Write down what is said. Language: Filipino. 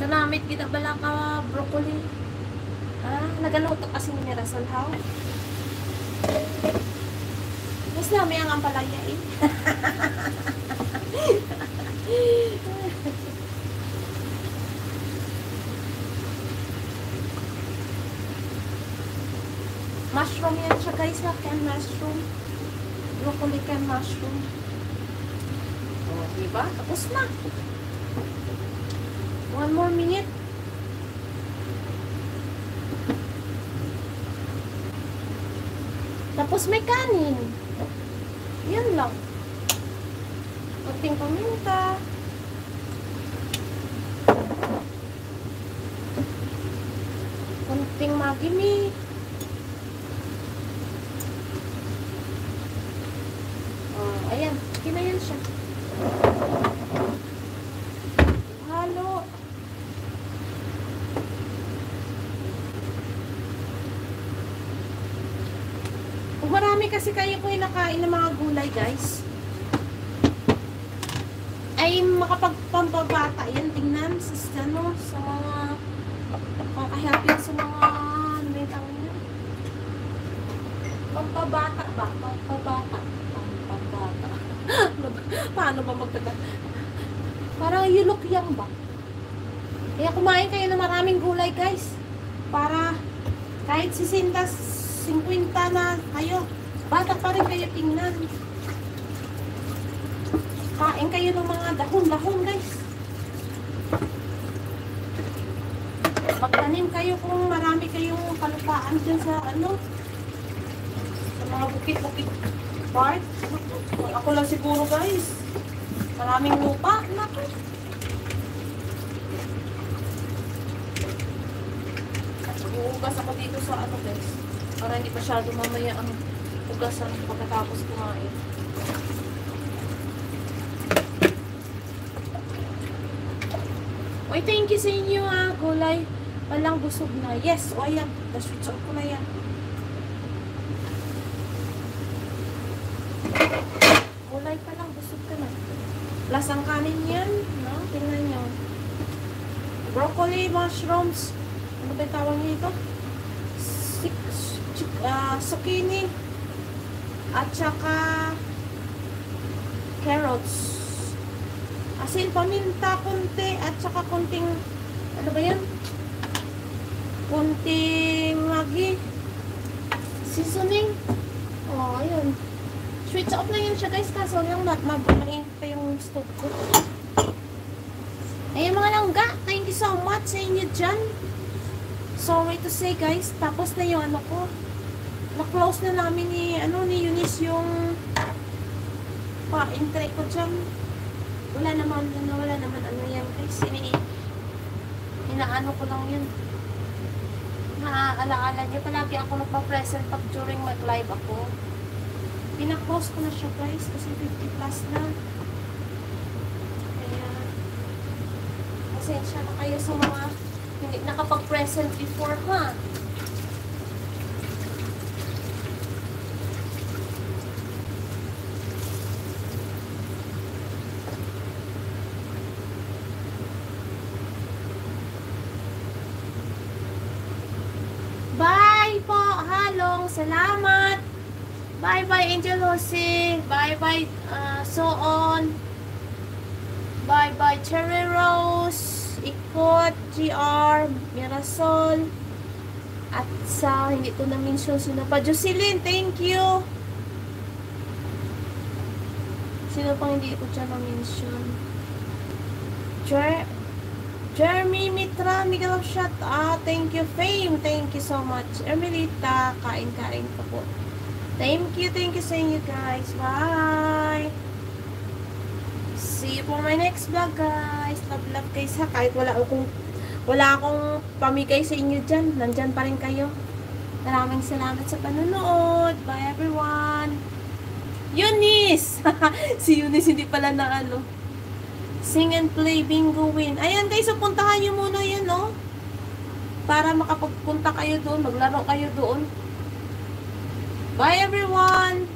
Ganamit kita bala ka broccoli. Nagaluto kasi ni Rasol how. Mas na may ang ampalaya eh. Mushroom yan siya guys, canned mushroom. Broccoli canned mushroom. Oh, diba? Tapos na. 1 more minute. Tapos may kanin. Yan lang. Kunting paminta. Kunting magimi. Ayan. Kinayan siya. Halo. Kung marami kasi kayo po nakain ng mga gulay guys, ay makapagpampabata yan. Tingnan sa ano, sa mga pangkahelp yan sa mga metang yan. Pampabata ba? Pampabata. Pampabata. Paano ba magtagal? Parang yulok yang ba? Kaya kumain kayo ng maraming gulay guys. Para kahit 50 na kayo, bata pa rin kayo tingnan. Kain kayo ng mga dahon-dahon guys. Magtanim kayo kung marami kayong kalupaan dyan sa ano, sa mga bukit-bukit part. Ako lang siguro guys. Maraming lupa. Naku. Uugas ako dito sa ano guys. Para hindi masyado mamaya ang ugasan pagkatapos kumain. Oy, thank you sa inyo gulay. Walang busog na. Yes, o ayan. Na-switch off ko na yan. Gulay pa lang, busog ka na. Plus ang kanin yan. No? Tingnan nyo. Broccoli, mushrooms. Ano ba yung tawag nyo ito? Zucchini. At saka carrots. Asin, paminta, konti. At saka konting, ano ba yan? Konting magi. Seasoning. Oh, ayun. Switch off na yun siya guys. Kaso yung mainit pa yung stove ko. Ayun mga langga. Thank you so much sa inyo dyan. Sorry to say guys. Tapos na yung ano ko. Na-close na namin ni Eunice yung pa-entry ko dyan. Wala naman ano yan guys. Inaano ko lang yun. Naaalala niyo. Palagi ako nagpa-present pag during mag-live ako. Pina-close ko na siya guys kasi 50 plus na. Kaya pasensya na kayo sa mga hindi nakapag-present before ha. Bye po, halong, salamat. Bye-bye, Angel Jose. Bye-bye, Soon. Bye-bye, Cherry Rose. Ikot, GR, Mirasol. At sa, hindi ko na-mention sino pa. Jocelyn, thank you. Sino pang hindi ko dyan na-mention? Jeremy Mitra, Miguel of Shot. Thank you, Fame. Thank you so much. Ermelita, kain-kain pa po. Thank you sa inyo guys. Bye! See you for my next vlog guys. Love guys ha. Kahit wala akong pamigay sa inyo dyan. Nandyan pa rin kayo. Maraming salamat sa panonood. Bye everyone. Eunice! Si Eunice hindi pala na ano. Sing and play bingo win. Ayan guys, so puntahan nyo muna yan no. Para makapagpunta kayo doon. Maglaro kayo doon. Bye everyone!